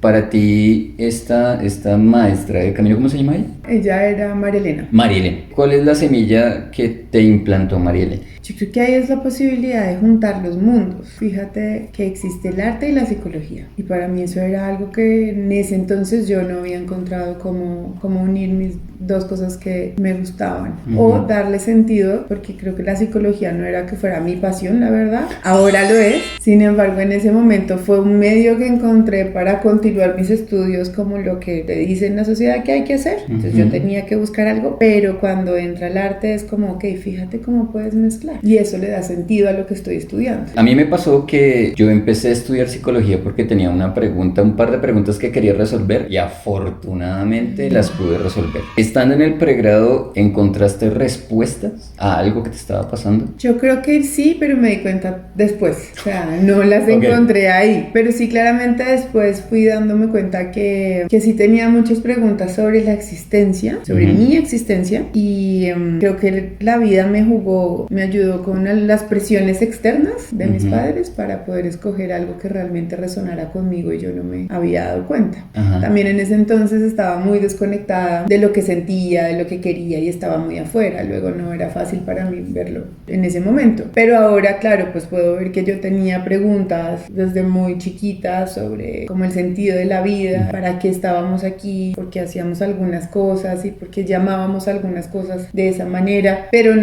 Para ti, esta maestra de camino, ¿cómo se llama ella? Ella era María Elena. María Elena. ¿Cuál es la semilla que te implantó María Elena? Yo creo que ahí es la posibilidad de juntar los mundos. Fíjate que existe el arte y la psicología. Y para mí eso era algo que en ese entonces yo no había encontrado cómo unir mis dos cosas que me gustaban. O darle sentido, porque creo que la psicología no era que fuera mi pasión, la verdad. Ahora lo es. Sin embargo, en ese momento fue un medio que encontré para continuar mis estudios como lo que te dice en la sociedad que hay que hacer. Entonces yo tenía que buscar algo, pero cuando entra el arte es como, ok, fíjate cómo puedes mezclar. Y eso le da sentido a lo que estoy estudiando. A mí me pasó que yo empecé a estudiar psicología porque tenía un par de preguntas que quería resolver y afortunadamente las pude resolver. Estando en el pregrado, ¿encontraste respuestas a algo que te estaba pasando? Yo creo que sí, pero me di cuenta después. O sea, no las encontré ahí. Pero sí, claramente después fui dándome cuenta que sí tenía muchas preguntas sobre la existencia, sobre mi existencia. Y creo que la vida me ayudó con las presiones externas de mis padres para poder escoger algo que realmente resonara conmigo y yo no me había dado cuenta. También en ese entonces estaba muy desconectada de lo que sentía, de lo que quería y estaba muy afuera. Luego no era fácil para mí verlo en ese momento. Pero ahora, claro, pues puedo ver que yo tenía preguntas desde muy chiquita sobre como el sentido de la vida, para qué estábamos aquí, por qué hacíamos algunas cosas y por qué llamábamos algunas cosas de esa manera, pero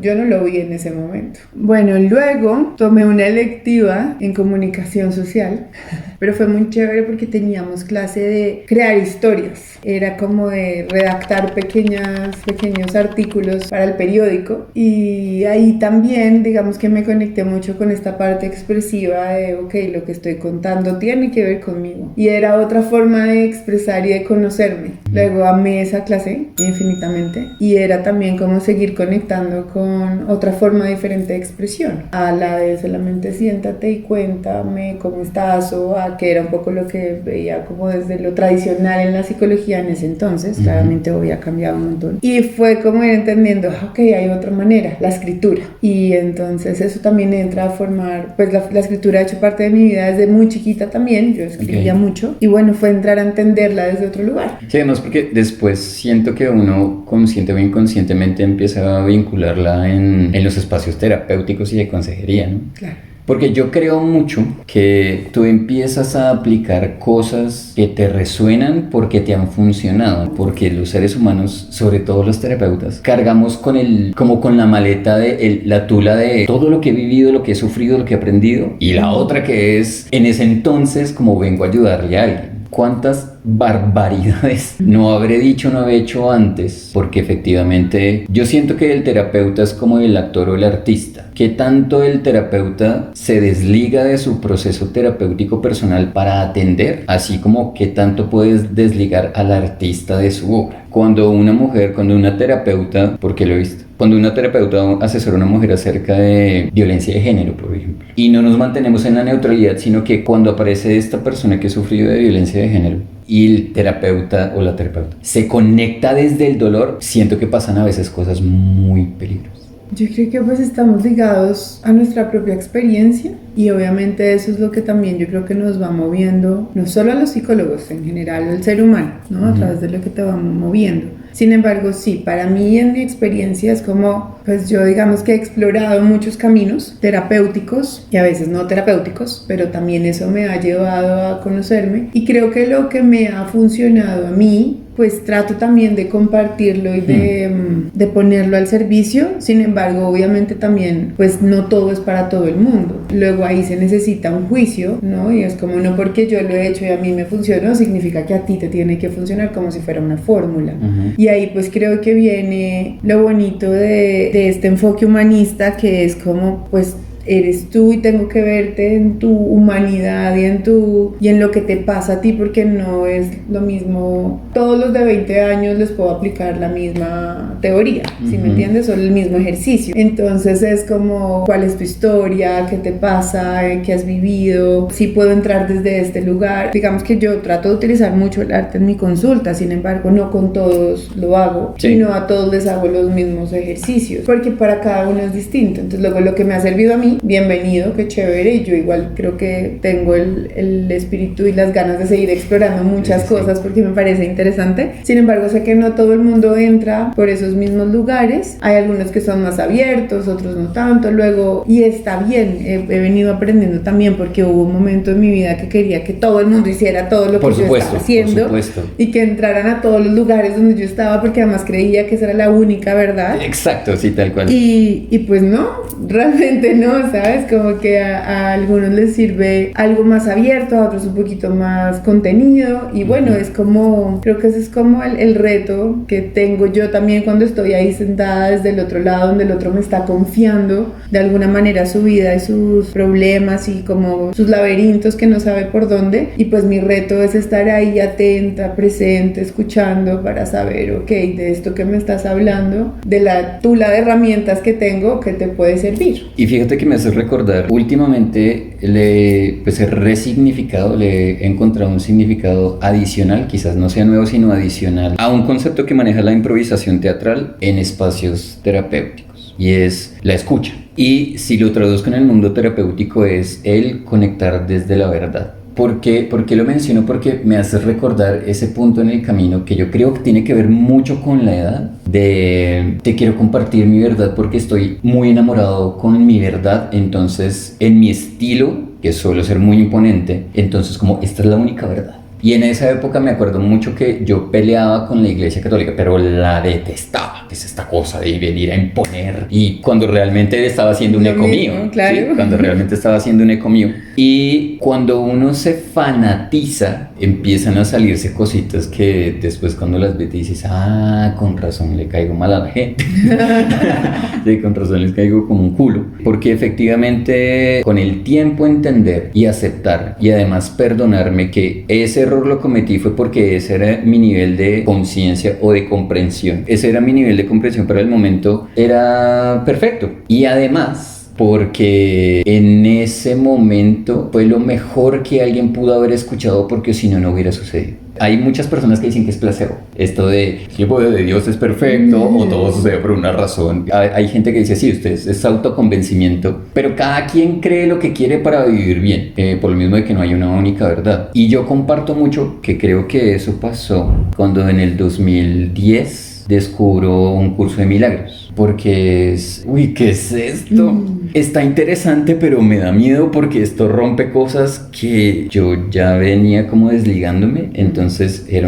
yo no lo vi en ese momento. Bueno, luego tomé una electiva en comunicación social, pero fue muy chévere porque teníamos clase de crear historias. Era como de redactar pequeños artículos para el periódico y ahí también, digamos que me conecté mucho con esta parte expresiva de, ok, lo que estoy contando tiene que ver conmigo. Y era otra forma de expresar y de conocerme. Luego amé esa clase infinitamente y era también como seguir conectando con otra forma diferente de expresión, a la de solamente siéntate y cuéntame cómo estás, o a que era un poco lo que veía como desde lo tradicional en la psicología en ese entonces. Claramente había cambiado un montón y fue como ir entendiendo, ok, hay otra manera, la escritura, y entonces eso también entra a formar, pues la escritura ha hecho parte de mi vida desde muy chiquita también. Yo escribía mucho y bueno, fue entrar a entenderla desde otro lugar. Sí, además porque después siento que uno consciente o inconscientemente empieza a vincularla en los espacios terapéuticos y de consejería, ¿no? Claro. Porque yo creo mucho que tú empiezas a aplicar cosas que te resuenan porque te han funcionado, porque los seres humanos, sobre todo los terapeutas, cargamos como con la maleta la tula de todo lo que he vivido, lo que he sufrido, lo que he aprendido, y la otra que es en ese entonces como vengo a ayudarle a alguien. ¿Cuántas barbaridades no habré dicho, no habré hecho antes? Porque efectivamente yo siento que el terapeuta es como el actor o el artista. ¿Qué tanto el terapeuta se desliga de su proceso terapéutico personal para atender? Así como qué tanto puedes desligar al artista de su obra. Cuando una terapeuta, porque lo he visto, cuando una terapeuta asesora a una mujer acerca de violencia de género, por ejemplo, y no nos mantenemos en la neutralidad, sino que cuando aparece esta persona que ha sufrido de violencia de género y el terapeuta o la terapeuta se conecta desde el dolor, siento que pasan a veces cosas muy peligrosas. Yo creo que pues estamos ligados a nuestra propia experiencia y obviamente eso es lo que también yo creo que nos va moviendo, no solo a los psicólogos, en general al ser humano, ¿no? A través de lo que te va moviendo. Sin embargo, sí, para mí en mi experiencia es como, pues yo digamos que he explorado muchos caminos terapéuticos y a veces no terapéuticos, pero también eso me ha llevado a conocerme y creo que lo que me ha funcionado a mí, pues trato también de compartirlo y de ponerlo al servicio. Sin embargo, obviamente también, pues no todo es para todo el mundo. Luego ahí se necesita un juicio, ¿no? Y es como, no porque yo lo he hecho y a mí me funcionó, significa que a ti te tiene que funcionar, como si fuera una fórmula. Y ahí pues creo que viene lo bonito de este enfoque humanista, que es como, pues, eres tú y tengo que verte en tu humanidad y en lo que te pasa a ti, porque no es lo mismo. Todos los de 20 años les puedo aplicar la misma teoría, ¿sí me entiendes? O el mismo ejercicio. Entonces es como, ¿cuál es tu historia? ¿Qué te pasa? ¿Qué has vivido? Sí puedo entrar desde este lugar. Digamos que yo trato de utilizar mucho el arte en mi consulta, sin embargo no con todos lo hago, y no a todos les hago los mismos ejercicios, porque para cada uno es distinto. Entonces luego lo que me ha servido a mí hoy, bienvenido, qué chévere, y yo igual creo que tengo el espíritu y las ganas de seguir explorando muchas cosas porque me parece interesante. Sin embargo, sé que no todo el mundo entra por esos mismos lugares, hay algunos que son más abiertos, otros no tanto, luego, y está bien, he venido aprendiendo también porque hubo un momento en mi vida que quería que todo el mundo hiciera todo lo que yo estaba haciendo y que entraran a todos los lugares donde yo estaba porque además creía que esa era la única verdad. Exacto, sí, tal cual. Y pues no, realmente no, ¿sabes? Como que a algunos les sirve algo más abierto, a otros un poquito más contenido y bueno, es como, creo que ese es como el reto que tengo yo también cuando estoy ahí sentada desde el otro lado donde el otro me está confiando de alguna manera su vida y sus problemas y como sus laberintos que no sabe por dónde, y pues mi reto es estar ahí atenta, presente, escuchando para saber, ok, de esto que me estás hablando, de la tula de herramientas que tengo que te puede servir. Y fíjate que me hace recordar, últimamente pues he resignificado, le he encontrado un significado adicional, quizás no sea nuevo sino adicional, a un concepto que maneja la improvisación teatral en espacios terapéuticos, y es la escucha. Y si lo traduzco en el mundo terapéutico es el conectar desde la verdad. ¿Por qué lo menciono? Porque me hace recordar ese punto en el camino que yo creo que tiene que ver mucho con la edad, de te quiero compartir mi verdad porque estoy muy enamorado con mi verdad, entonces en mi estilo, que suelo ser muy imponente, entonces como esta es la única verdad. Y en esa época me acuerdo mucho que yo peleaba con la Iglesia Católica, pero la detestaba. Es esta cosa de venir a imponer. Y cuando realmente estaba haciendo un eco mío. Claro. ¿Sí? Cuando realmente estaba haciendo un eco mío. Y cuando uno se fanatiza, empiezan a salirse cositas que después cuando las ves dices, con razón le caigo mal a la gente. Sí, con razón les caigo como un culo. Porque efectivamente con el tiempo entender y aceptar y además perdonarme que ese error lo cometí fue porque ese era mi nivel de conciencia o de comprensión. Ese era mi nivel de comprensión para el momento, era perfecto. Y además, porque en ese momento fue lo mejor que alguien pudo haber escuchado porque si no, no hubiera sucedido. Hay muchas personas que dicen que es placebo. Esto de si el poder de Dios es perfecto o todo sucede por una razón. Hay gente que dice sí, es autoconvencimiento, pero cada quien cree lo que quiere para vivir bien, por lo mismo de que no hay una única verdad. Y yo comparto mucho que creo que eso pasó cuando en el 2010 descubro un curso de milagros. Porque ¿qué es esto? Está interesante, pero me da miedo porque esto rompe cosas que yo ya venía como desligándome. Entonces era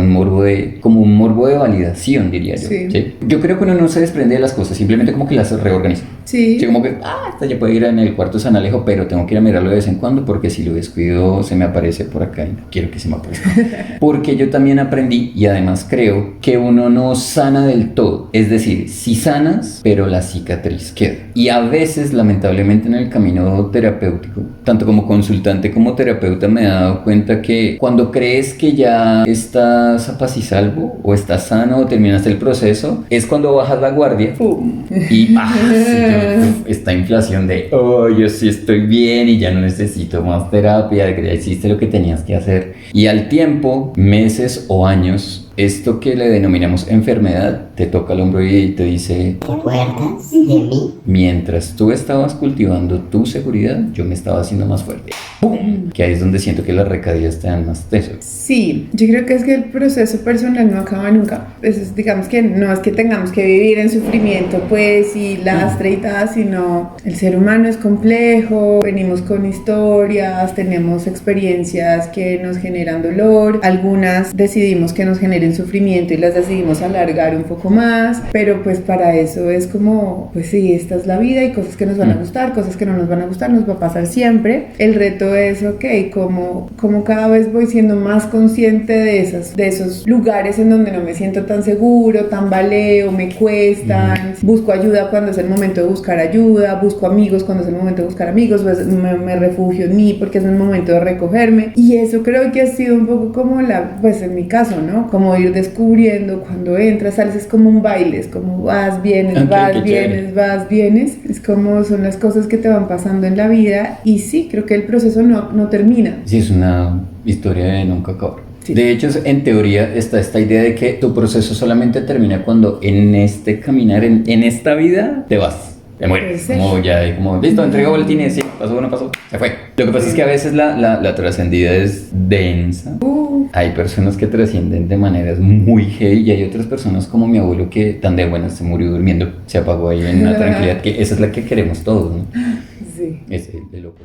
como un morbo de validación, diría yo. ¿Sí? Yo creo que uno no se desprende de las cosas, simplemente como que las reorganiza. Sí. Como que, esta ya puede ir en el cuarto de San Alejo, pero tengo que ir a mirarlo de vez en cuando porque si lo descuido se me aparece por acá y no quiero que se me aparezca. Porque yo también aprendí y además creo que uno no sana del todo. Es decir, si sanas, pero la cicatriz queda. Y a veces, lamentablemente, en el camino terapéutico, tanto como consultante como terapeuta, me he dado cuenta que cuando crees que ya estás a paz y salvo, o estás sano, o terminaste el proceso, es cuando bajas la guardia y esta inflación de, yo sí estoy bien y ya no necesito más terapia, que ya hiciste lo que tenías que hacer. Y al tiempo, meses o años, esto que le denominamos enfermedad te toca el hombro y te dice, ¿te acuerdas de mí? Mientras tú estabas cultivando tu seguridad, yo me estaba haciendo más fuerte. ¡Pum! Que ahí es donde siento que las recaídas te dan más teso. Sí, yo creo que es que el proceso personal no acaba nunca. Digamos que no es que tengamos que vivir en sufrimiento, pues, y lastre y tal, sino el ser humano es complejo, venimos con historias, tenemos experiencias que nos generan dolor, algunas decidimos que nos generen sufrimiento y las decidimos alargar un poco más, pero pues para eso es como, pues sí, esta es la vida, hay cosas que nos van a gustar, cosas que no nos van a gustar, nos va a pasar siempre. El reto es, como cada vez voy siendo más consciente de esos lugares en donde no me siento tan seguro, tambaleo, me cuestan, busco ayuda cuando es el momento de buscar ayuda, busco amigos cuando es el momento de buscar amigos, pues me refugio en mí porque es el momento de recogerme, y eso creo que ha sido un poco como pues en mi caso, ¿no? Como ir descubriendo cuando entras, sales, es como un baile, es como vas, vienes, vas, vienes, es como son las cosas que te van pasando en la vida, y sí, creo que el proceso no termina. Sí, es una historia de nunca acabar. Sí. De hecho, en teoría está esta idea de que tu proceso solamente termina cuando en este caminar, en esta vida, te vas. te muere. Puede ser. Como ya, como, listo, entrega boletines, sí, pasó, no pasó, se fue. Lo que pasa es que a veces la trascendida es densa. Hay personas que trascienden de maneras muy heavy y hay otras personas como mi abuelo que tan de buenas se murió durmiendo, se apagó ahí en una tranquilidad, que esa es la que queremos todos, ¿no? Sí. Ese de loco.